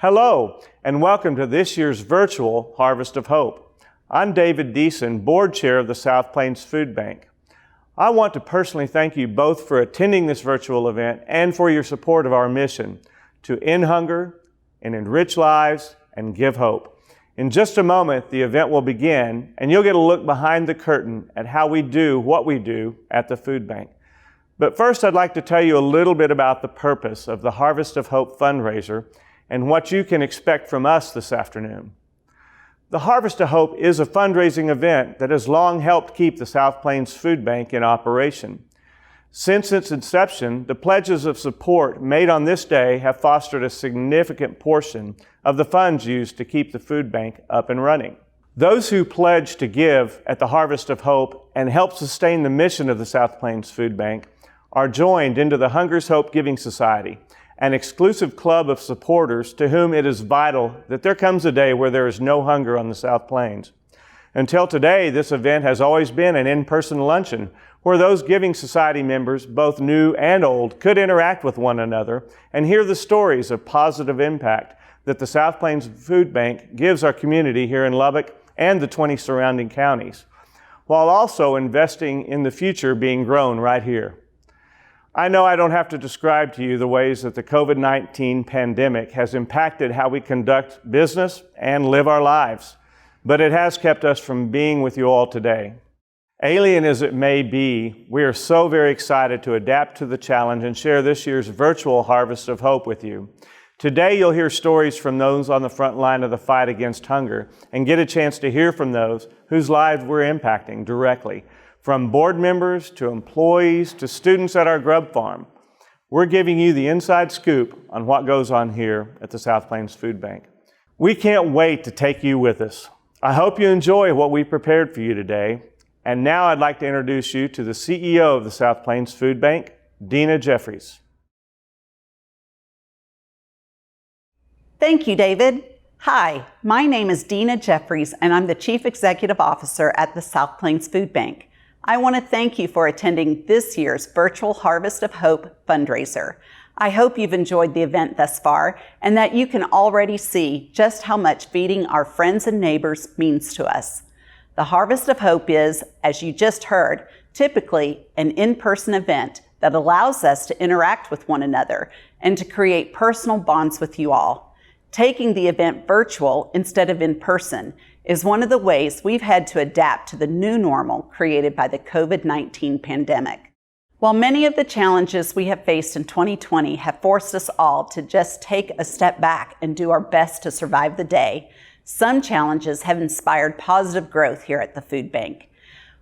Hello, and welcome to this year's virtual Harvest of Hope. I'm David Deason, Board Chair of the South Plains Food Bank. I want to personally thank you both for attending this virtual event and for your support of our mission to end hunger and enrich lives and give hope. In just a moment, the event will begin, and you'll get a look behind the curtain at how we do what we do at the food bank. But first, I'd like to tell you a little bit about the purpose of the Harvest of Hope fundraiser and what you can expect from us this afternoon. The Harvest of Hope is a fundraising event that has long helped keep the South Plains Food Bank in operation. Since its inception, the pledges of support made on this day have fostered a significant portion of the funds used to keep the food bank up and running. Those who pledge to give at the Harvest of Hope and help sustain the mission of the South Plains Food Bank are joined into the Hunger's Hope Giving Society, an exclusive club of supporters to whom it is vital that there comes a day where there is no hunger on the South Plains. Until today, this event has always been an in-person luncheon where those Giving Society members, both new and old, could interact with one another and hear the stories of positive impact that the South Plains Food Bank gives our community here in Lubbock and the 20 surrounding counties, while also investing in the future being grown right here. I know I don't have to describe to you the ways that the COVID-19 pandemic has impacted how we conduct business and live our lives, but it has kept us from being with you all today. Alien as it may be, we are so very excited to adapt to the challenge and share this year's virtual Harvest of Hope with you. Today you'll hear stories from those on the front line of the fight against hunger and get a chance to hear from those whose lives we're impacting directly. From board members to employees to students at our grub farm, we're giving you the inside scoop on what goes on here at the South Plains Food Bank. We can't wait to take you with us. I hope you enjoy what we prepared for you today. And now I'd like to introduce you to the CEO of the South Plains Food Bank, Dina Jeffries. Thank you, David. Hi, my name is Dina Jeffries, and I'm the Chief Executive Officer at the South Plains Food Bank. I want to thank you for attending this year's virtual Harvest of Hope fundraiser. I hope you've enjoyed the event thus far and that you can already see just how much feeding our friends and neighbors means to us. The Harvest of Hope is, as you just heard, typically an in-person event that allows us to interact with one another and to create personal bonds with you all. Taking the event virtual instead of in person is one of the ways we've had to adapt to the new normal created by the COVID-19 pandemic. While many of the challenges we have faced in 2020 have forced us all to just take a step back and do our best to survive the day, some challenges have inspired positive growth here at the food bank.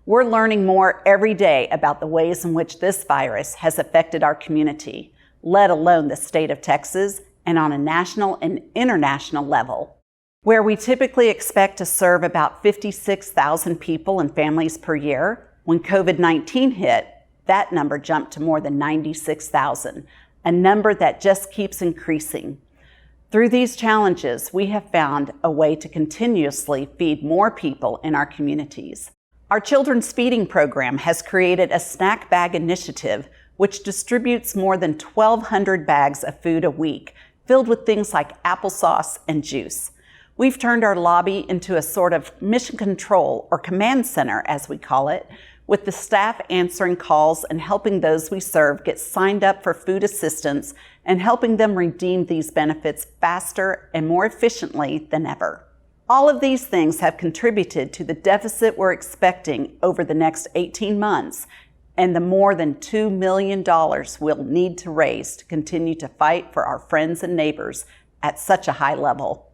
We're learning more every day about the ways in which this virus has affected our community, let alone the state of Texas, and on a national and international level. Where we typically expect to serve about 56,000 people and families per year, when COVID-19 hit, that number jumped to more than 96,000, a number that just keeps increasing. Through these challenges, we have found a way to continuously feed more people in our communities. Our Children's Feeding Program has created a snack bag initiative which distributes more than 1,200 bags of food a week, filled with things like applesauce and juice. We've turned our lobby into a sort of mission control or command center, as we call it, with the staff answering calls and helping those we serve get signed up for food assistance and helping them redeem these benefits faster and more efficiently than ever. All of these things have contributed to the deficit we're expecting over the next 18 months and the more than $2 million we'll need to raise to continue to fight for our friends and neighbors at such a high level.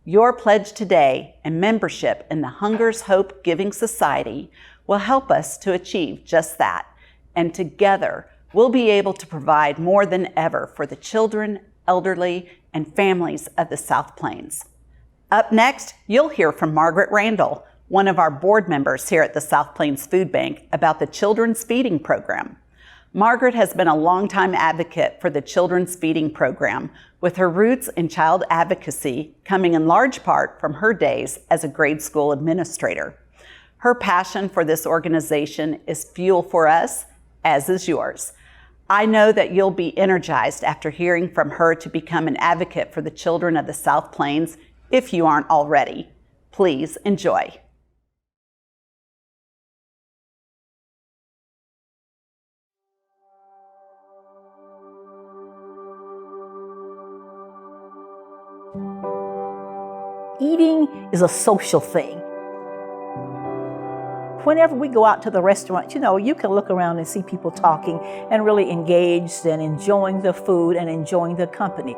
Your pledge today and membership in the Hunger's Hope Giving Society will help us to achieve just that, and together we'll be able to provide more than ever for the children, elderly, and families of the South Plains. Up next, you'll hear from Margaret Randall, one of our board members here at the South Plains Food Bank, about the Children's Feeding Program. Margaret has been a longtime advocate for the Children's Feeding Program, with her roots in child advocacy coming in large part from her days as a grade school administrator. Her passion for this organization is fuel for us, as is yours. I know that you'll be energized after hearing from her to become an advocate for the children of the South Plains if you aren't already. Please enjoy. Eating is a social thing. Whenever we go out to the restaurant, you can look around and see people talking and really engaged and enjoying the food and enjoying the company.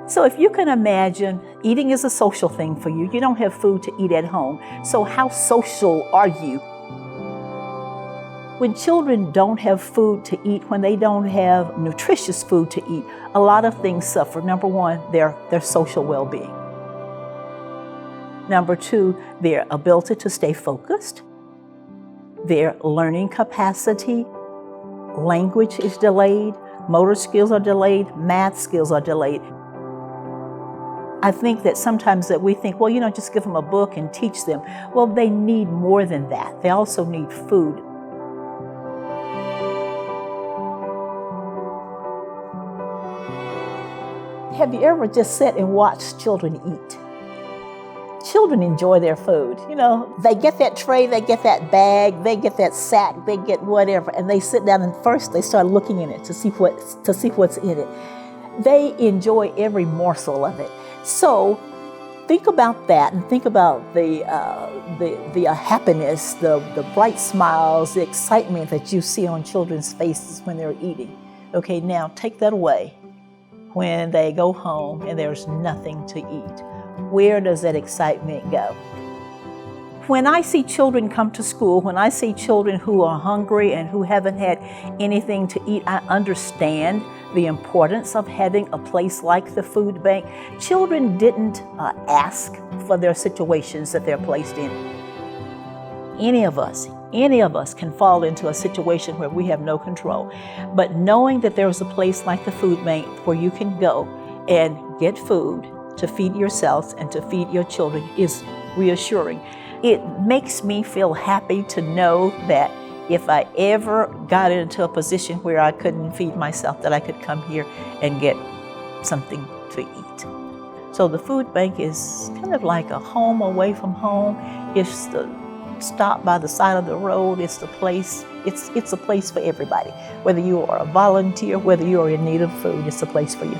So if you can imagine, eating is a social thing for you. You don't have food to eat at home. So how social are you? When children don't have food to eat, when they don't have nutritious food to eat, a lot of things suffer. Number one, their social well-being. Number two, their ability to stay focused. Their learning capacity, language is delayed, motor skills are delayed, math skills are delayed. I think that sometimes that we think, well, just give them a book and teach them. Well, they need more than that. They also need food. Have you ever just sat and watched children eat? Children enjoy their food. They get that tray, they get that bag, they get that sack, they get whatever, and they sit down and first they start looking in it to see what's in it. They enjoy every morsel of it. So think about that and think about the happiness, the bright smiles, the excitement that you see on children's faces when they're eating. Okay, now take that away when they go home and there's nothing to eat. Where does that excitement go? When I see children come to school, when I see children who are hungry and who haven't had anything to eat, I understand the importance of having a place like the food bank. Children didn't ask for their situations that they're placed in. Any of us can fall into a situation where we have no control. But knowing that there is a place like the food bank where you can go and get food to feed yourselves and to feed your children is reassuring. It makes me feel happy to know that if I ever got into a position where I couldn't feed myself, that I could come here and get something to eat. So the food bank is kind of like a home away from home. It's the stop by the side of the road. It's the place. It's a place for everybody. Whether you are a volunteer, whether you are in need of food, it's a place for you.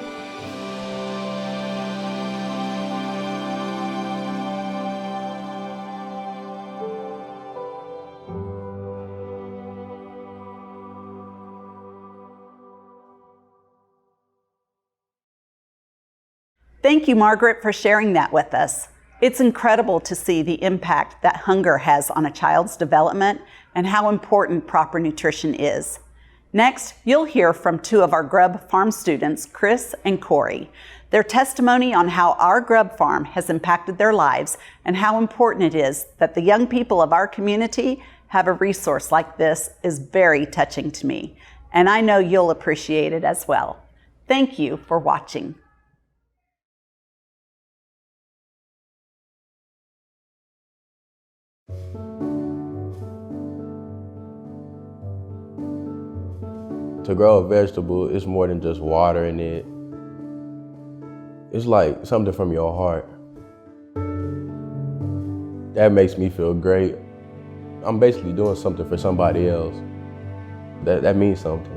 Thank you, Margaret, for sharing that with us. It's incredible to see the impact that hunger has on a child's development and how important proper nutrition is. Next, you'll hear from two of our Grub Farm students, Chris and Corey. Their testimony on how our Grub Farm has impacted their lives and how important it is that the young people of our community have a resource like this is very touching to me, and I know you'll appreciate it as well. Thank you for watching. To grow a vegetable, it's more than just watering it. It's like something from your heart. That makes me feel great. I'm basically doing something for somebody else. That means something.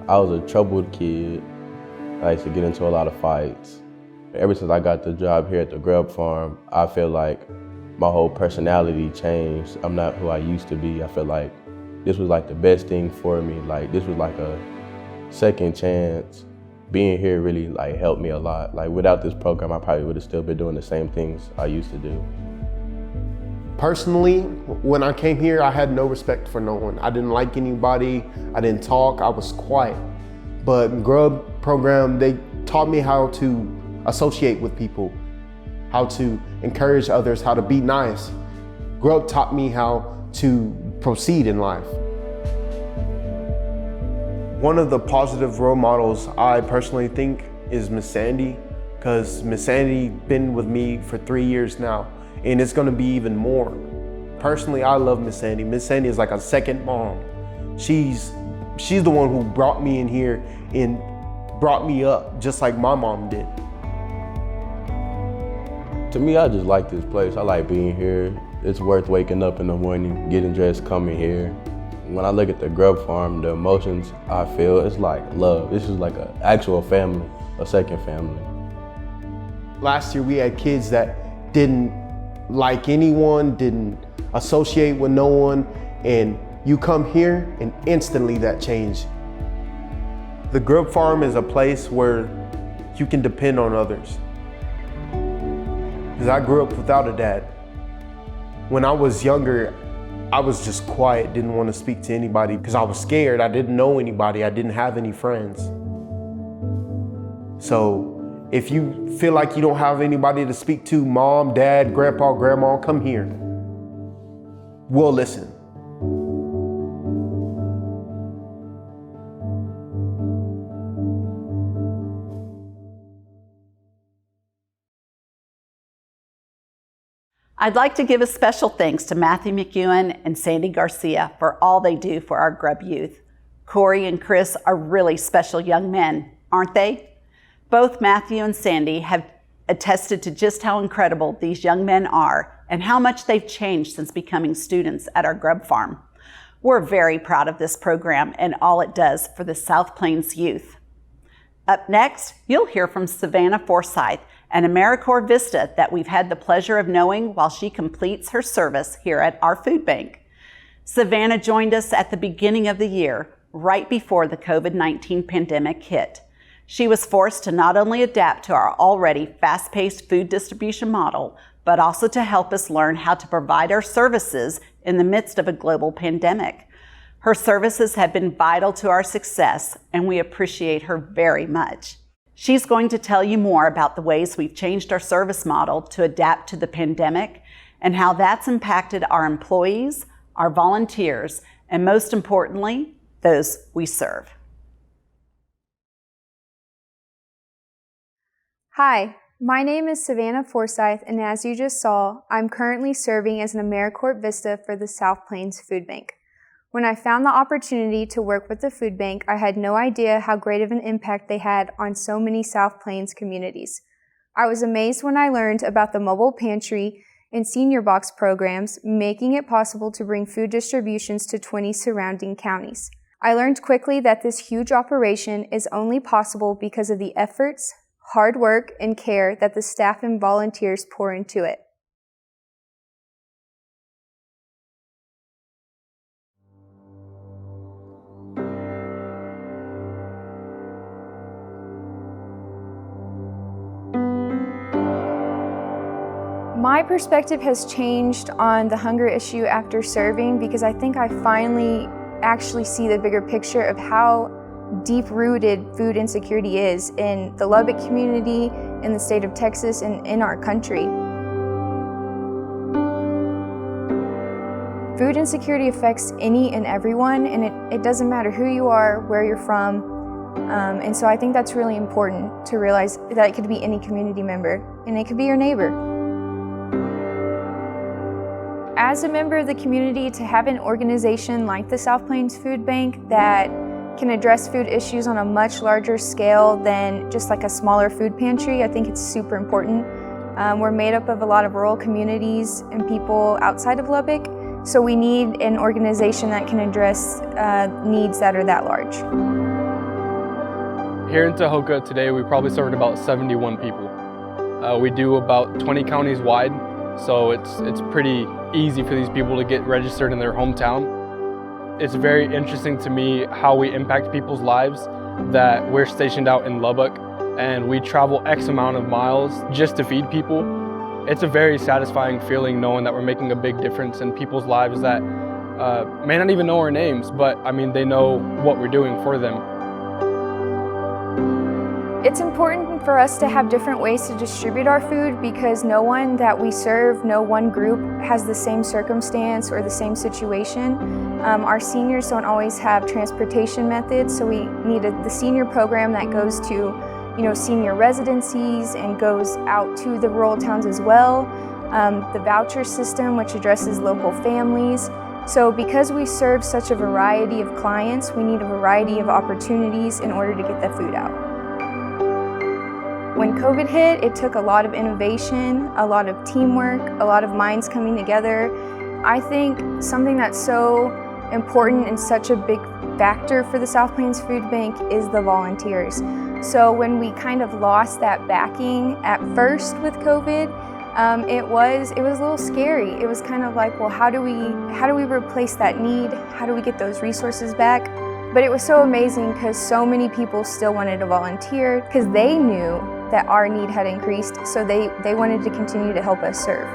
I was a troubled kid. I used to get into a lot of fights. Ever since I got the job here at the Grub Farm, I feel like my whole personality changed. I'm not who I used to be. I feel like this was like the best thing for me. Like this was like a second chance. Being here really like helped me a lot. Like without this program, I probably would have still been doing the same things I used to do. Personally, when I came here, I had no respect for no one. I didn't like anybody. I didn't talk. I was quiet. But Grub program, they taught me how to associate with people, how to encourage others, how to be nice. Grub taught me how to proceed in life. One of the positive role models I personally think is Miss Sandy. because Miss Sandy been with me for 3 years now, and it's gonna be even more. Personally, I love Miss Sandy. Miss Sandy is like a second mom. She's the one who brought me in here and brought me up, just like my mom did. To me, I just like this place. I like being here. It's worth waking up in the morning, getting dressed, coming here. When I look at the Grub Farm, the emotions I feel, it's like love. This is like an actual family, a second family. Last year we had kids that didn't like anyone, didn't associate with no one, and you come here and instantly that changed. The Grub Farm is a place where you can depend on others. Because I grew up without a dad. When I was younger, I was just quiet, didn't want to speak to anybody because I was scared. I didn't know anybody. I didn't have any friends. So if you feel like you don't have anybody to speak to, mom, dad, grandpa, grandma, come here. We'll listen. I'd like to give a special thanks to Matthew McEwen and Sandy Garcia for all they do for our Grub youth. Corey and Chris are really special young men, aren't they? Both Matthew and Sandy have attested to just how incredible these young men are and how much they've changed since becoming students at our Grub Farm. We're very proud of this program and all it does for the South Plains youth. Up next, you'll hear from Savannah Forsyth, an AmeriCorps Vista that we've had the pleasure of knowing while she completes her service here at our food bank. Savannah joined us at the beginning of the year, right before the COVID-19 pandemic hit. She was forced to not only adapt to our already fast-paced food distribution model, but also to help us learn how to provide our services in the midst of a global pandemic. Her services have been vital to our success, and we appreciate her very much. She's going to tell you more about the ways we've changed our service model to adapt to the pandemic and how that's impacted our employees, our volunteers, and most importantly, those we serve. Hi, my name is Savannah Forsyth, and as you just saw, I'm currently serving as an AmeriCorps Vista for the South Plains Food Bank. When I found the opportunity to work with the food bank, I had no idea how great of an impact they had on so many South Plains communities. I was amazed when I learned about the mobile pantry and senior box programs, making it possible to bring food distributions to 20 surrounding counties. I learned quickly that this huge operation is only possible because of the efforts, hard work, and care that the staff and volunteers pour into it. My perspective has changed on the hunger issue after serving because I think I finally actually see the bigger picture of how deep-rooted food insecurity is in the Lubbock community, in the state of Texas, and in our country. Food insecurity affects any and everyone, and it doesn't matter who you are, where you're from, and so I think that's really important to realize that it could be any community member, and it could be your neighbor. As a member of the community, to have an organization like the South Plains Food Bank that can address food issues on a much larger scale than just like a smaller food pantry, I think it's super important. We're made up of a lot of rural communities and people outside of Lubbock, so we need an organization that can address needs that are that large. Here in Tahoka today, we probably served about 71 people. We do about 20 counties wide, so it's pretty easy for these people to get registered in their hometown. It's very interesting to me how we impact people's lives, that we're stationed out in Lubbock and we travel X amount of miles just to feed people. It's a very satisfying feeling knowing that we're making a big difference in people's lives that may not even know our names, but I mean, they know what we're doing for them. It's important for us to have different ways to distribute our food because no one that we serve, no one group has the same circumstance or the same situation. Our seniors don't always have transportation methods, so we need the senior program that goes to senior residencies and goes out to the rural towns as well. The voucher system, which addresses local families. So because we serve such a variety of clients, we need a variety of opportunities in order to get the food out. When COVID hit, it took a lot of innovation, a lot of teamwork, a lot of minds coming together. I think something that's so important and such a big factor for the South Plains Food Bank is the volunteers. So when we kind of lost that backing at first with COVID, it was a little scary. It was kind of like, well, how do we replace that need? How do we get those resources back? But it was so amazing because so many people still wanted to volunteer because they knew that our need had increased, so they wanted to continue to help us serve.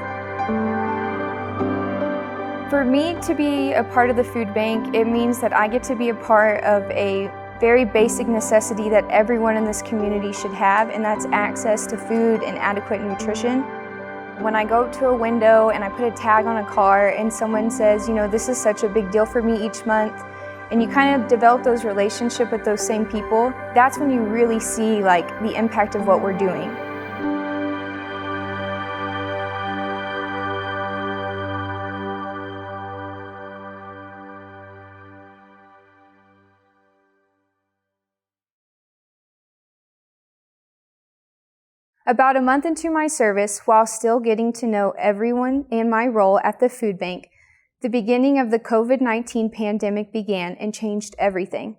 For me to be a part of the food bank, it means that I get to be a part of a very basic necessity that everyone in this community should have, and that's access to food and adequate nutrition. When I go to a window and I put a tag on a car and someone says, this is such a big deal for me each month, and you kind of develop those relationships with those same people, that's when you really see the impact of what we're doing. About a month into my service, while still getting to know everyone in my role at the food bank, the beginning of the COVID-19 pandemic began and changed everything.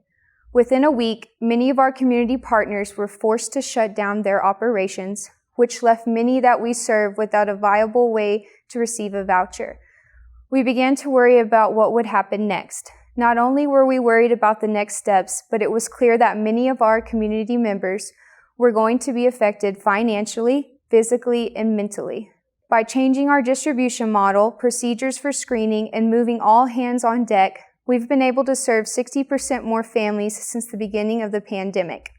Within a week, many of our community partners were forced to shut down their operations, which left many that we serve without a viable way to receive a voucher. We began to worry about what would happen next. Not only were we worried about the next steps, but it was clear that many of our community members were going to be affected financially, physically, and mentally. By changing our distribution model, procedures for screening, and moving all hands on deck, we've been able to serve 60% more families since the beginning of the pandemic.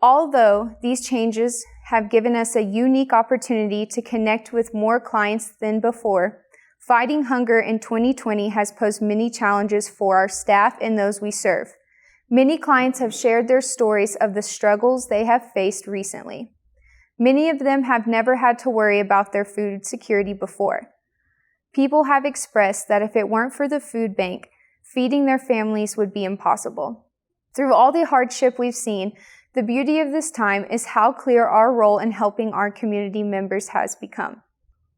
Although these changes have given us a unique opportunity to connect with more clients than before, fighting hunger in 2020 has posed many challenges for our staff and those we serve. Many clients have shared their stories of the struggles they have faced recently. Many of them have never had to worry about their food security before. People have expressed that if it weren't for the food bank, feeding their families would be impossible. Through all the hardship we've seen, the beauty of this time is how clear our role in helping our community members has become.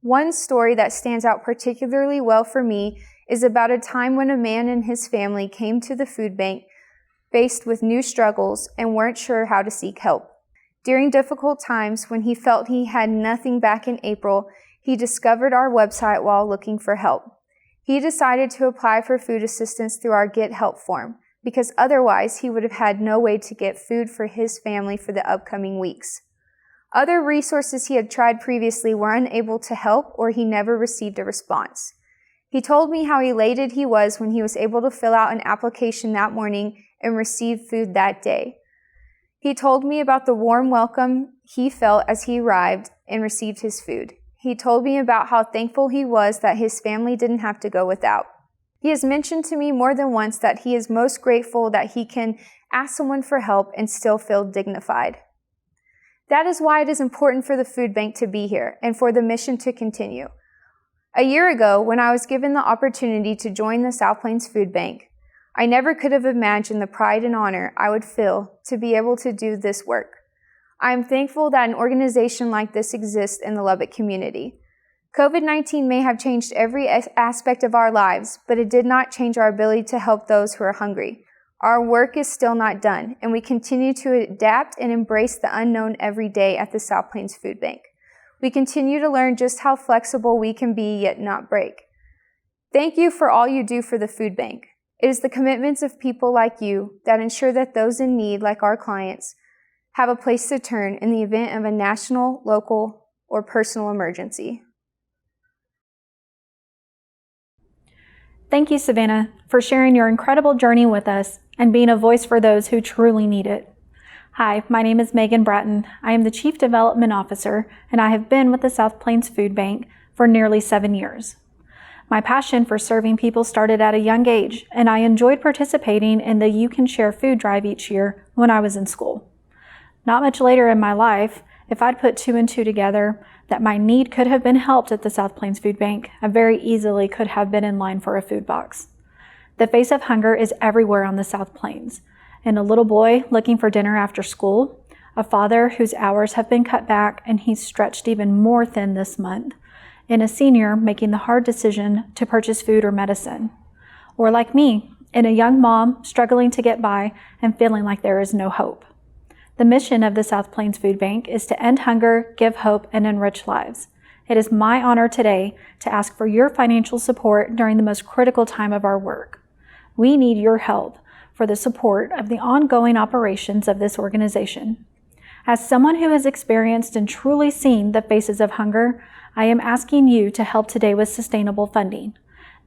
One story that stands out particularly well for me is about a time when a man and his family came to the food bank faced with new struggles and weren't sure how to seek help. During difficult times when he felt he had nothing back in April, he discovered our website while looking for help. He decided to apply for food assistance through our Get Help form because otherwise he would have had no way to get food for his family for the upcoming weeks. Other resources he had tried previously were unable to help or he never received a response. He told me how elated he was when he was able to fill out an application that morning and receive food that day. He told me about the warm welcome he felt as he arrived and received his food. He told me about how thankful he was that his family didn't have to go without. He has mentioned to me more than once that he is most grateful that he can ask someone for help and still feel dignified. That is why it is important for the food bank to be here and for the mission to continue. A year ago, when I was given the opportunity to join the South Plains Food Bank, I never could have imagined the pride and honor I would feel to be able to do this work. I am thankful that an organization like this exists in the Lubbock community. COVID-19 may have changed every aspect of our lives, but it did not change our ability to help those who are hungry. Our work is still not done, and we continue to adapt and embrace the unknown every day at the South Plains Food Bank. We continue to learn just how flexible we can be, yet not break. Thank you for all you do for the food bank. It is the commitments of people like you that ensure that those in need, like our clients, have a place to turn in the event of a national, local, or personal emergency. Thank you, Savannah, for sharing your incredible journey with us and being a voice for those who truly need it. Hi, my name is Megan Bratton. I am the Chief Development Officer, and I have been with the South Plains Food Bank for nearly 7 years. My passion for serving people started at a young age, and I enjoyed participating in the You Can Share food drive each year when I was in school. Not much later in my life, if I'd put two and two together, that my need could have been helped at the South Plains Food Bank, I very easily could have been in line for a food box. The face of hunger is everywhere on the South Plains. And a little boy looking for dinner after school, a father whose hours have been cut back and he's stretched even more thin this month, and a senior making the hard decision to purchase food or medicine. Or like me, and a young mom struggling to get by and feeling like there is no hope. The mission of the South Plains Food Bank is to end hunger, give hope, and enrich lives. It is my honor today to ask for your financial support during the most critical time of our work. We need your help for the support of the ongoing operations of this organization. As someone who has experienced and truly seen the faces of hunger, I am asking you to help today with sustainable funding.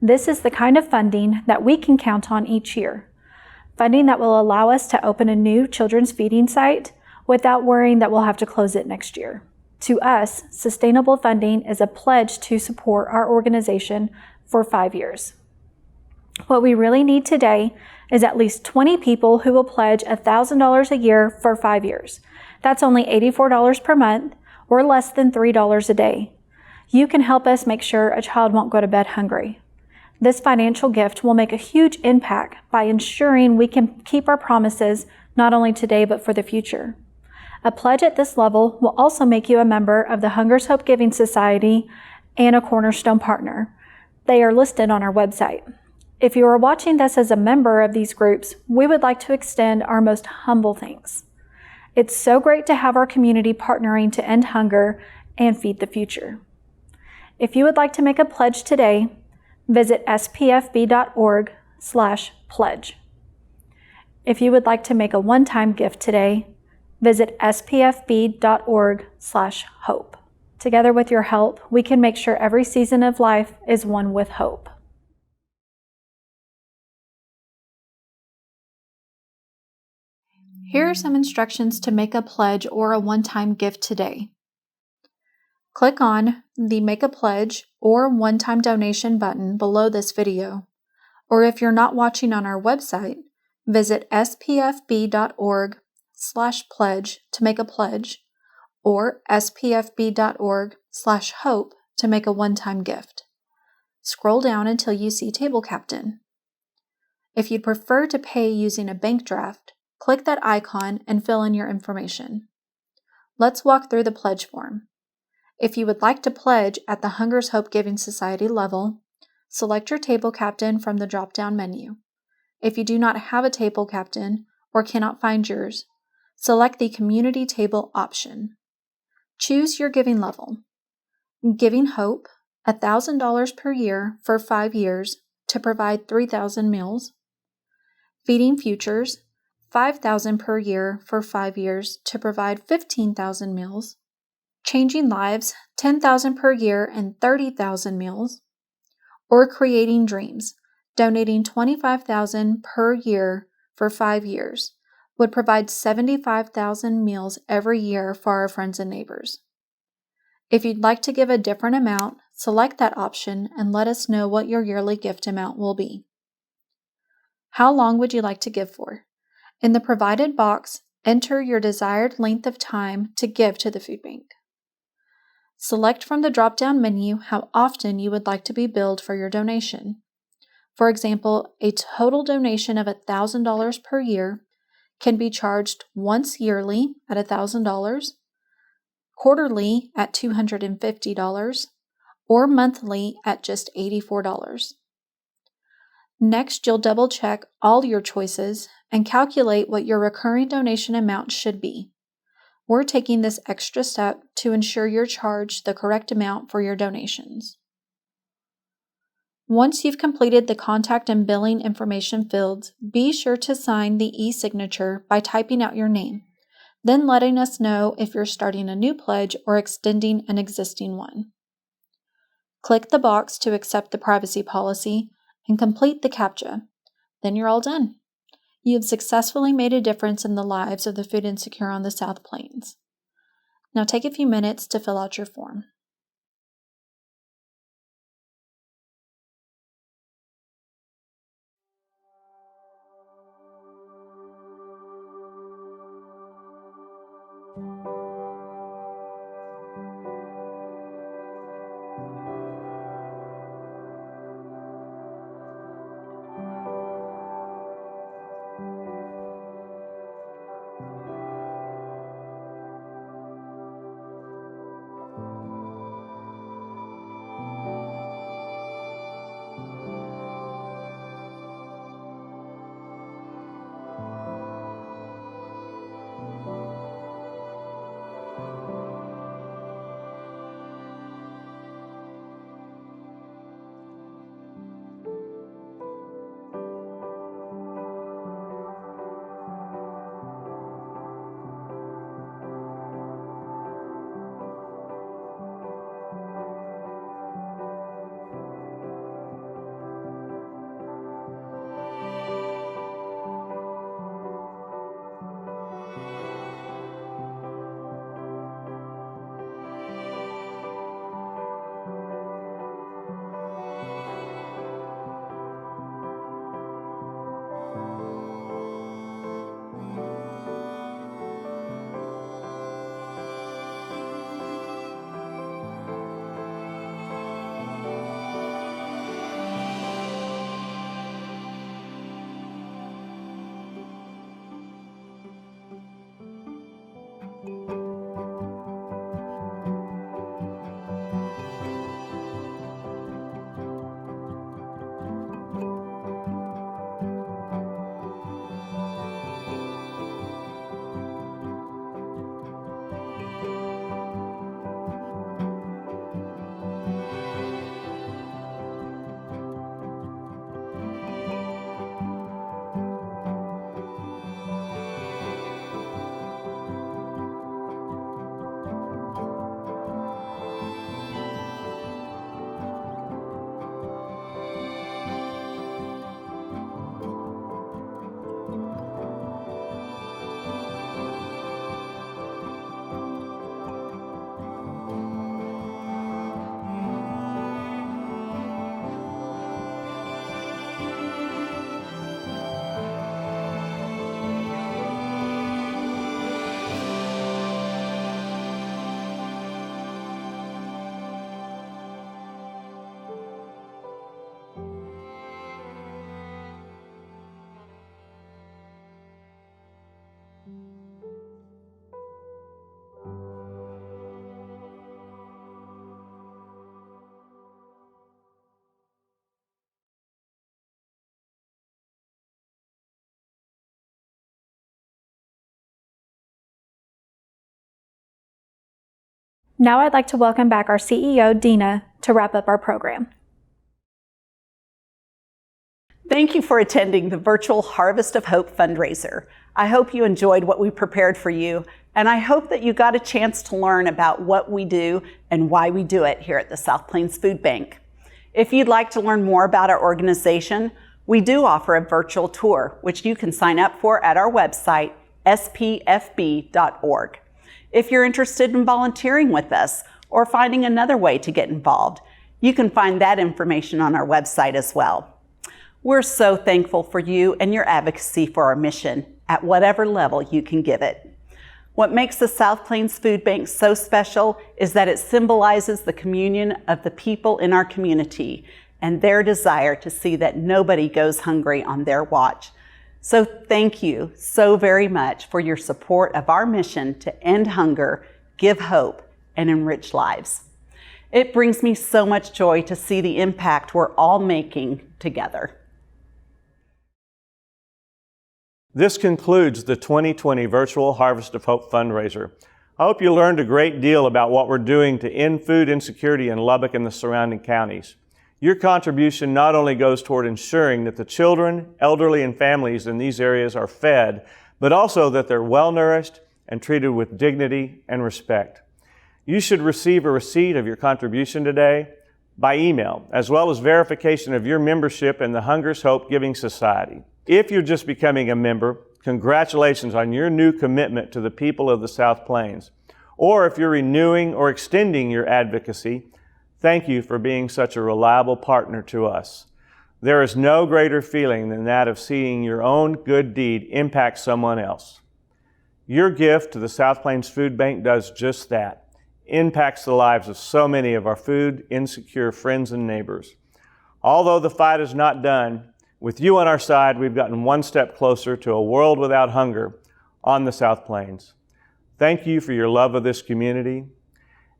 This is the kind of funding that we can count on each year. Funding that will allow us to open a new children's feeding site without worrying that we'll have to close it next year. To us, sustainable funding is a pledge to support our organization for 5 years. What we really need today is at least 20 people who will pledge $1,000 a year for 5 years. That's only $84 per month, or less than $3 a day. You can help us make sure a child won't go to bed hungry. This financial gift will make a huge impact by ensuring we can keep our promises not only today but for the future. A pledge at this level will also make you a member of the Hunger's Hope Giving Society and a Cornerstone partner. They are listed on our website. If you are watching this as a member of these groups, we would like to extend our most humble thanks. It's so great to have our community partnering to end hunger and feed the future. If you would like to make a pledge today, visit spfb.org/pledge. If you would like to make a one-time gift today, visit spfb.org/hope. Together with your help, we can make sure every season of life is one with hope. Here are some instructions to make a pledge or a one-time gift today. Click on the Make a Pledge or One-Time Donation button below this video, or if you're not watching on our website, visit spfb.org/pledge to make a pledge, or spfb.org/hope to make a one-time gift. Scroll down until you see Table Captain. If you'd prefer to pay using a bank draft, click that icon and fill in your information. Let's walk through the pledge form. If you would like to pledge at the Hunger's Hope Giving Society level, select your table captain from the drop-down menu. If you do not have a table captain or cannot find yours, select the Community Table option. Choose your giving level. Giving Hope, $1,000 per year for 5 years to provide 3,000 meals. Feeding Futures, $5,000 per year for 5 years to provide 15,000 meals. Changing Lives, $10,000 per year and 30,000 meals. Or Creating Dreams, donating $25,000 per year for 5 years, would provide 75,000 meals every year for our friends and neighbors. If you'd like to give a different amount, select that option and let us know what your yearly gift amount will be. How long would you like to give for? In the provided box, enter your desired length of time to give to the food bank. Select from the drop-down menu how often you would like to be billed for your donation. For example, a total donation of $1,000 per year can be charged once yearly at $1,000, quarterly at $250, or monthly at just $84. Next, you'll double-check all your choices and calculate what your recurring donation amount should be. We're taking this extra step to ensure you're charged the correct amount for your donations. Once you've completed the contact and billing information fields, be sure to sign the e-signature by typing out your name, then letting us know if you're starting a new pledge or extending an existing one. Click the box to accept the privacy policy and complete the CAPTCHA. Then you're all done. You have successfully made a difference in the lives of the food insecure on the South Plains. Now take a few minutes to fill out your form. Now I'd like to welcome back our CEO, Dina, to wrap up our program. Thank you for attending the virtual Harvest of Hope fundraiser. I hope you enjoyed what we prepared for you, and I hope that you got a chance to learn about what we do and why we do it here at the South Plains Food Bank. If you'd like to learn more about our organization, we do offer a virtual tour, which you can sign up for at our website, spfb.org. If you're interested in volunteering with us or finding another way to get involved, you can find that information on our website as well. We're so thankful for you and your advocacy for our mission at whatever level you can give it. What makes the South Plains Food Bank so special is that it symbolizes the communion of the people in our community and their desire to see that nobody goes hungry on their watch. So thank you so very much for your support of our mission to end hunger, give hope, and enrich lives. It brings me so much joy to see the impact we're all making together. This concludes the 2020 Virtual Harvest of Hope fundraiser. I hope you learned a great deal about what we're doing to end food insecurity in Lubbock and the surrounding counties. Your contribution not only goes toward ensuring that the children, elderly, and families in these areas are fed, but also that they're well-nourished and treated with dignity and respect. You should receive a receipt of your contribution today by email, as well as verification of your membership in the Hunger's Hope Giving Society. If you're just becoming a member, congratulations on your new commitment to the people of the South Plains. Or if you're renewing or extending your advocacy, thank you for being such a reliable partner to us. There is no greater feeling than that of seeing your own good deed impact someone else. Your gift to the South Plains Food Bank does just that, impacts the lives of so many of our food insecure friends and neighbors. Although the fight is not done, with you on our side, we've gotten one step closer to a world without hunger on the South Plains. Thank you for your love of this community,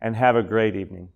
and have a great evening.